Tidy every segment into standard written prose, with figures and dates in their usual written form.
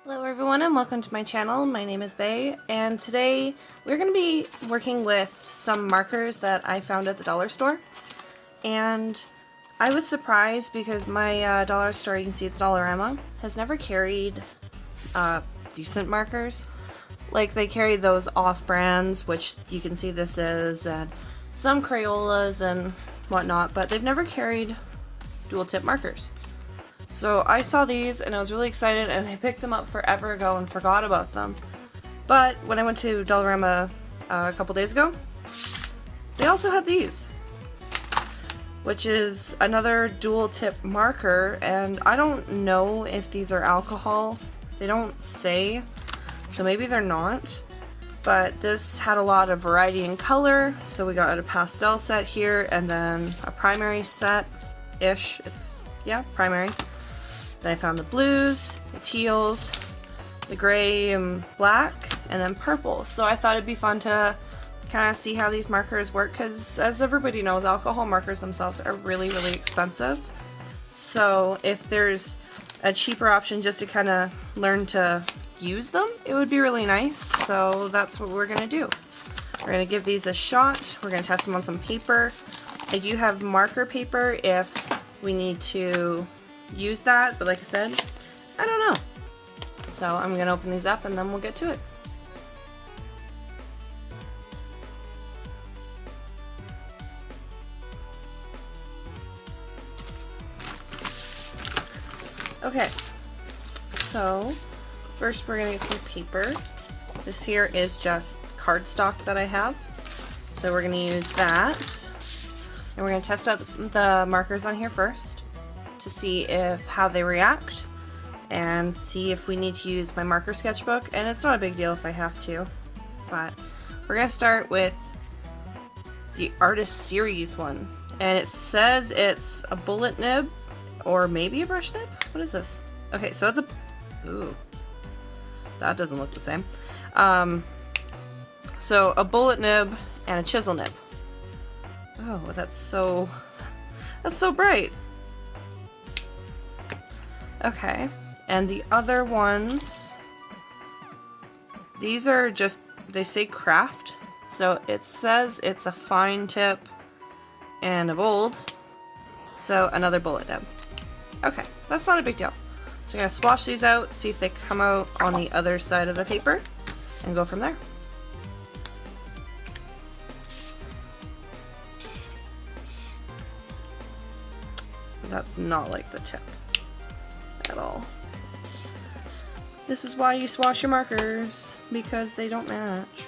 Hello everyone and welcome to my channel. My name is Bay and today we're going to be working with some markers that I found at the dollar store. And I was surprised because my dollar store, you can see it's Dollarama, has never carried decent markers. Like they carry those off-brands, which you can see this is, and some Crayolas and whatnot, but they've never carried dual tip markers. So I saw these and I was really excited and I picked them up forever ago and forgot about them. But when I went to Dollarama a couple days ago, they also had these, which is another dual tip marker, and I don't know if these are alcohol. They don't say, so maybe they're not. But this had a lot of variety in color, so we got a pastel set here and then a primary set-ish. It's, yeah, primary. Then I found the blues, the teals, the gray and black, and then purple. So I thought it'd be fun to kind of see how these markers work, because as everybody knows, alcohol markers themselves are really, really expensive. So if there's a cheaper option just to kind of learn to use them, it would be really nice. So that's what we're going to do. We're going to give these a shot. We're going to test them on some paper. I do have marker paper if we need to use that, but like I said, I don't know. So I'm gonna open these up and then we'll get to it. Okay, so first we're gonna get some paper. This here is just cardstock that I have, so we're gonna use that, and we're gonna test out the markers on here first to see how they react and see if we need to use my marker sketchbook. And it's not a big deal if I have to, but we're gonna start with the Artist Series one, and it says it's a bullet nib or maybe a brush nib. What is this? Okay, so it's a, ooh, that doesn't look the same. So a bullet nib and a chisel nib. Oh, that's so bright. Okay, and the other ones, these are just, they say craft, so it says it's a fine tip and a bold, so another bullet nib. Okay, that's not a big deal. So I'm going to swatch these out, see if they come out on the other side of the paper, and go from there. That's not like the tip at all. This is why you swatch your markers, because they don't match.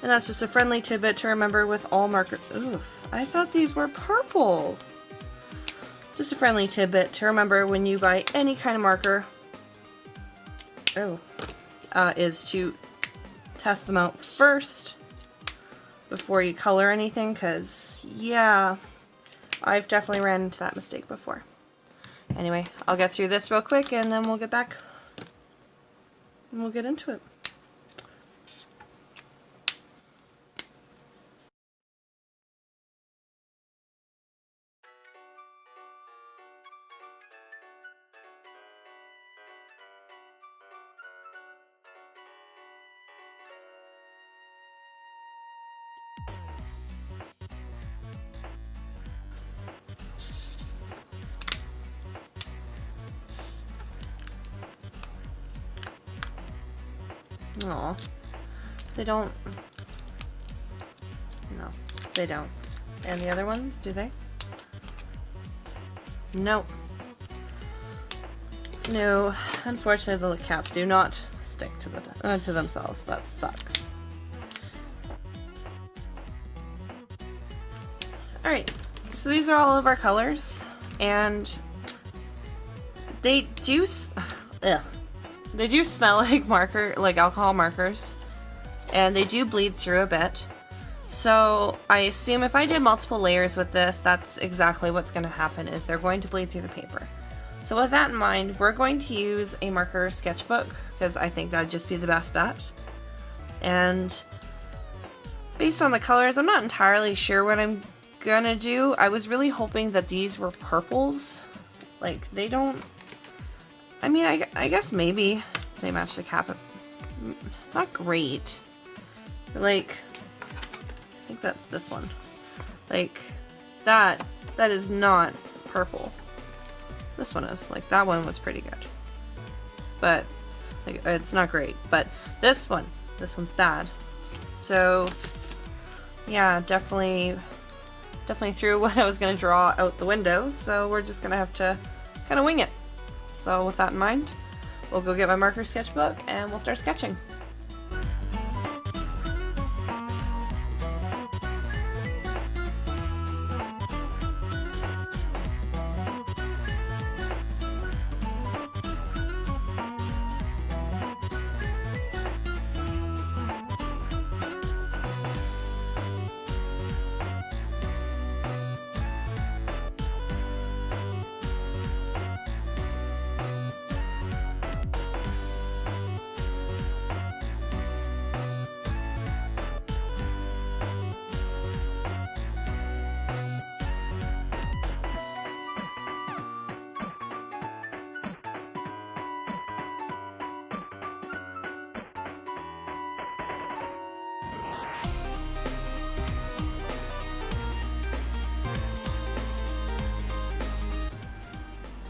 And that's just a friendly tidbit to remember with all markers. Oof, I thought these were purple. Just a friendly tidbit to remember when you buy any kind of marker, is to test them out first before you color anything, because yeah, I've definitely ran into that mistake before. Anyway, I'll get through this real quick and then we'll get back and we'll get into it. Aw, they don't. No, they don't. And the other ones, do they? No. No, unfortunately the caps do not stick to to themselves. That sucks. Alright, so these are all of our colors, and they do they do smell like alcohol markers, and they do bleed through a bit. So I assume if I did multiple layers with this, that's exactly what's going to happen, is they're going to bleed through the paper. So with that in mind, we're going to use a marker sketchbook, because I think that'd just be the best bet. And based on the colors, I'm not entirely sure what I'm gonna do. I was really hoping that these were purples. Like, they don't, I mean, I guess maybe they match the cap. Not great. Like, I think that's this one. Like, that is not purple. This one is. Like, that one was pretty good. But, like, it's not great. But this one's bad. So, yeah, definitely threw what I was going to draw out the window. So we're just going to have to kind of wing it. So with that in mind, we'll go get my marker sketchbook and we'll start sketching.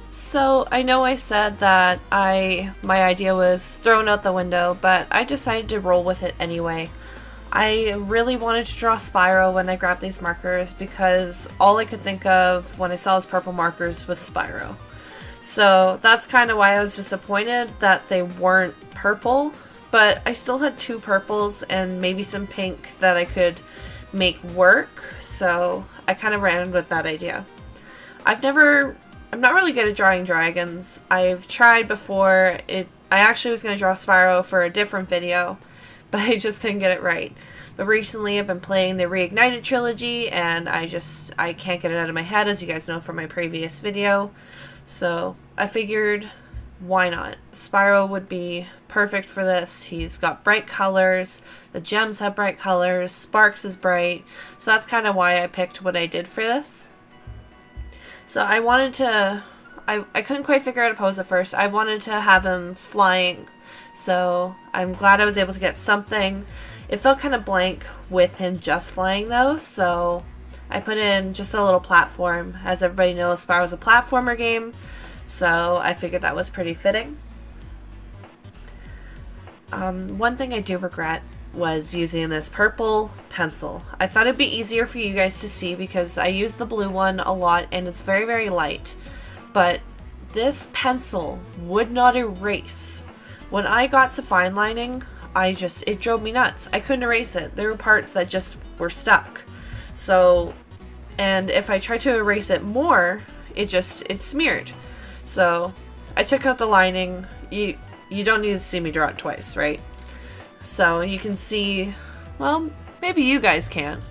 So I know I said that my idea was thrown out the window, but I decided to roll with it anyway. I really wanted to draw Spyro when I grabbed these markers because all I could think of when I saw his purple markers was Spyro. So that's kind of why I was disappointed that they weren't purple, but I still had 2 purples and maybe some pink that I could make work, so I kind of ran with that idea. I'm not really good at drawing dragons. I've tried before. I actually was going to draw Spyro for a different video, but I just couldn't get it right. But recently I've been playing the Reignited trilogy, and I can't get it out of my head, as you guys know from my previous video. So I figured, why not? Spyro would be perfect for this. He's got bright colors, the gems have bright colors, Sparks is bright, so that's kind of why I picked what I did for this. So I wanted to, I couldn't quite figure out a pose at first. I wanted to have him flying, so I'm glad I was able to get something. It felt kind of blank with him just flying though, so I put in just a little platform. As everybody knows, Spyro's a platformer game, so I figured that was pretty fitting. One thing I do regret was using this purple pencil. I thought it'd be easier for you guys to see because I use the blue one a lot and it's very, very light. But this pencil would not erase. When I got to fine lining, it drove me nuts. I couldn't erase it. There were parts that just were stuck. So, and if I tried to erase it more, it smeared. So I took out the lining. You don't need to see me draw it twice, right? So you can see, well, maybe you guys can,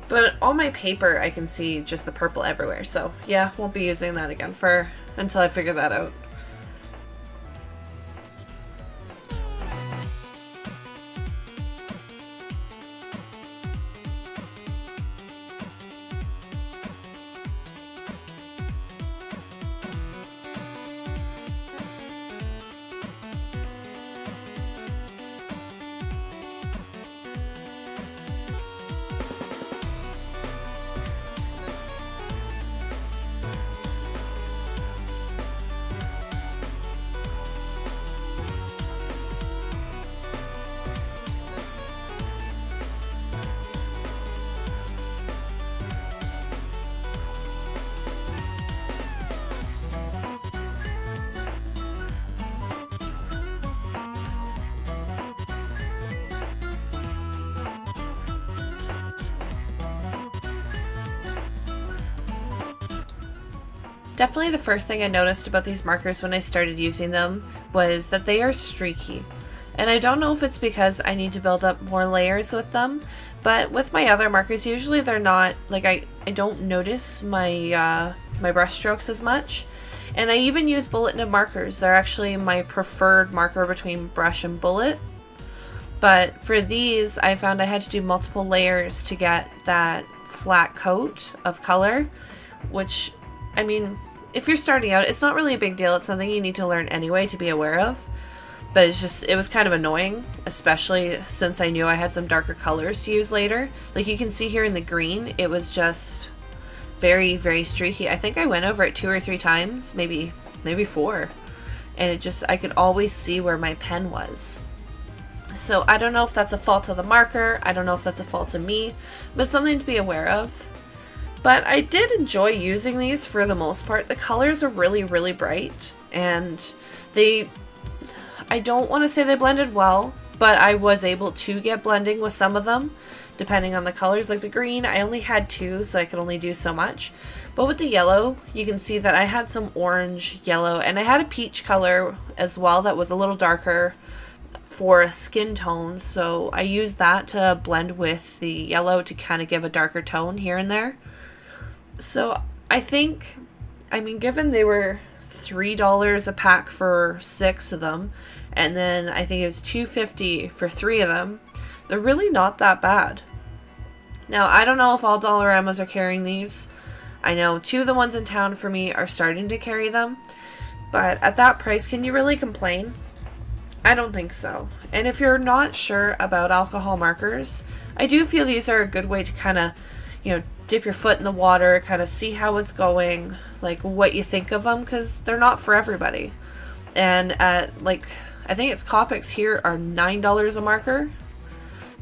but on my paper I can see just the purple everywhere. So yeah, won't be using that again until I figure that out. Definitely the first thing I noticed about these markers when I started using them was that they are streaky. And I don't know if it's because I need to build up more layers with them, but with my other markers, usually they're not, like I don't notice my my brush strokes as much. And I even use bullet nib markers. They're actually my preferred marker between brush and bullet. But for these, I found I had to do multiple layers to get that flat coat of color, which, I mean, if you're starting out, it's not really a big deal. It's something you need to learn anyway to be aware of. But it was kind of annoying, especially since I knew I had some darker colors to use later. Like you can see here in the green, it was just very, very streaky. I think I went over it 2 or 3 times, maybe 4. And I could always see where my pen was. So I don't know if that's a fault of the marker. I don't know if that's a fault of me, but it's something to be aware of. But I did enjoy using these for the most part. The colors are really, really bright, and I don't want to say they blended well, but I was able to get blending with some of them, depending on the colors. Like the green, I only had 2, so I could only do so much. But with the yellow, you can see that I had some orange, yellow, and I had a peach color as well that was a little darker for skin tone, so I used that to blend with the yellow to kind of give a darker tone here and there. So I mean, given they were $3 a pack for 6 of them, and then I think it was $2.50 for 3 of them, they're really not that bad. Now, I don't know if all Dollaramas are carrying these. I know 2 of the ones in town for me are starting to carry them, but at that price, can you really complain? I don't think so. And if you're not sure about alcohol markers, I do feel these are a good way to kind of, dip your foot in the water, kind of see how it's going, like what you think of them, because they're not for everybody. And at I think it's Copics here are $9 a marker.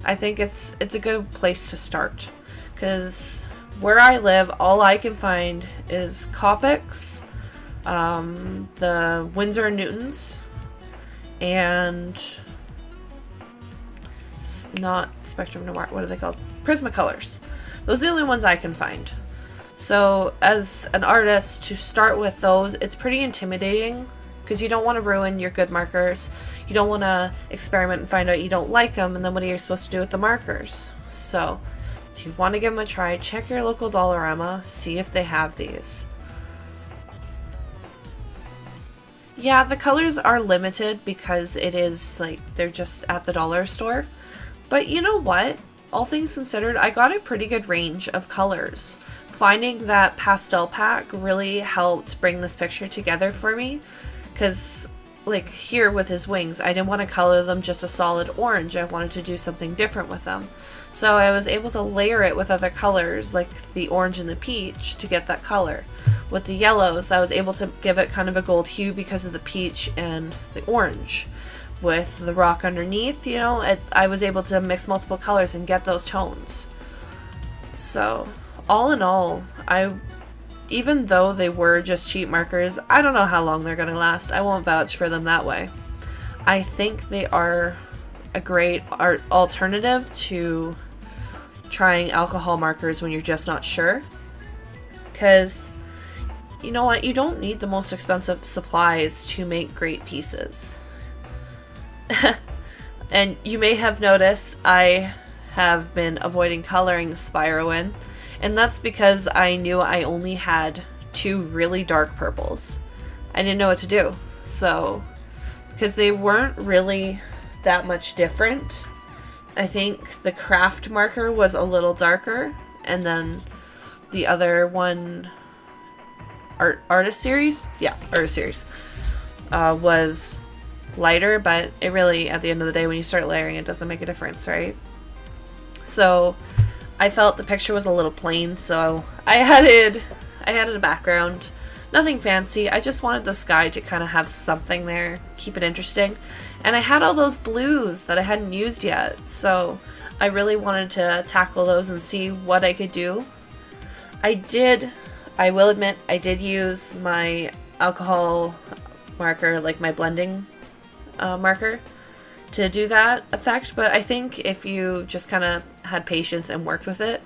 I think it's a good place to start, because where I live, all I can find is Copics, the Winsor & Newtons, and not Spectrum Noir, what are they called? Prismacolors. Those are the only ones I can find. So as an artist, to start with those, it's pretty intimidating because you don't want to ruin your good markers. You don't want to experiment and find out you don't like them, and then what are you supposed to do with the markers? So if you want to give them a try, check your local Dollarama, see if they have these. Yeah, the colors are limited because it is they're just at the dollar store. But you know what? All things considered, I got a pretty good range of colors. Finding that pastel pack really helped bring this picture together for me, because here with his wings, I didn't want to color them just a solid orange. I wanted to do something different with them. So I was able to layer it with other colors like the orange and the peach to get that color. With the yellows, I was able to give it kind of a gold hue because of the peach and the orange. With the rock underneath, I was able to mix multiple colors and get those tones. So, all in all, even though they were just cheap markers, I don't know how long they're going to last. I won't vouch for them that way. I think they are a great art alternative to trying alcohol markers when you're just not sure. Because, you know what, you don't need the most expensive supplies to make great pieces. And you may have noticed I have been avoiding coloring Spyro in, and that's because I knew I only had 2 really dark purples. I didn't know what to do, so because they weren't really that much different. I think the craft marker was a little darker, and then the other one, Artist Series? Yeah, Artist Series, was lighter, but it really, at the end of the day, when you start layering, it doesn't make a difference, right? So I felt the picture was a little plain, so I added a background. Nothing fancy, I just wanted the sky to kind of have something there, keep it interesting. And I had all those blues that I hadn't used yet, so I really wanted to tackle those and see what I could do. I will admit, I did use my alcohol marker, my blending marker, to do that effect, but I think if you just kind of had patience and worked with it,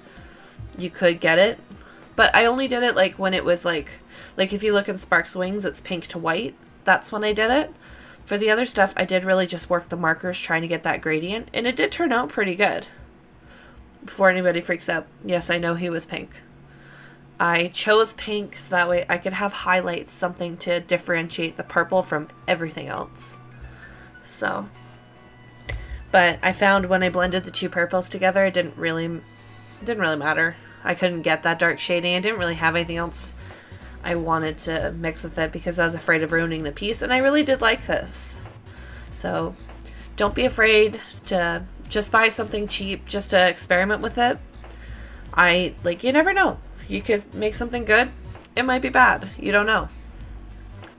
you could get it. But I only did it when it was if you look in Spark's Wings, it's pink to white. That's when I did it. For the other stuff, I did really just work the markers trying to get that gradient, and it did turn out pretty good. Before anybody freaks out, yes, I know he was pink. I chose pink so that way I could have highlights, something to differentiate the purple from everything else. So, but I found when I blended the 2 purples together, it didn't really matter. I couldn't get that dark shading. I didn't really have anything else I wanted to mix with it because I was afraid of ruining the piece, and I really did like this. So don't be afraid to just buy something cheap just to experiment with it. You never know. You could make something good. It might be bad. You don't know.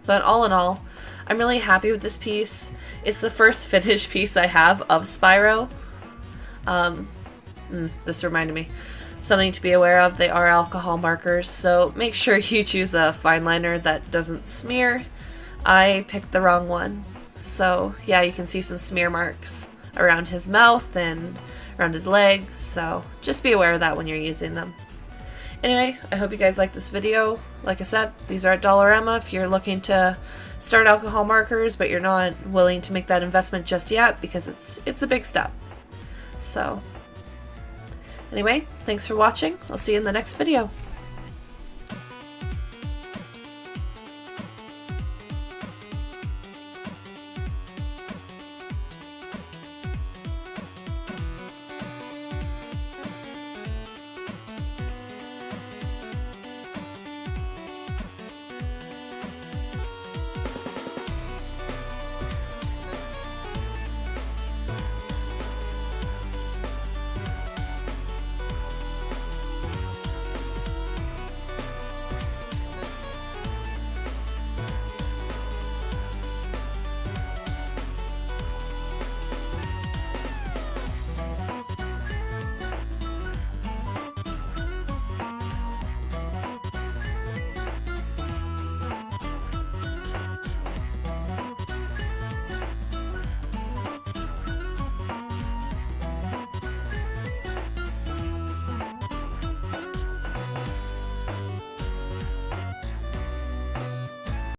But all in all, I'm really happy with this piece. It's the first finished piece I have of Spyro. This reminded me. Something to be aware of, they are alcohol markers, so make sure you choose a fine liner that doesn't smear. I picked the wrong one. So yeah, you can see some smear marks around his mouth and around his legs, so just be aware of that when you're using them. Anyway, I hope you guys like this video. Like I said, these are at Dollarama if you're looking to start alcohol markers, but you're not willing to make that investment just yet because it's a big step. So anyway, thanks for watching. I'll see you in the next video.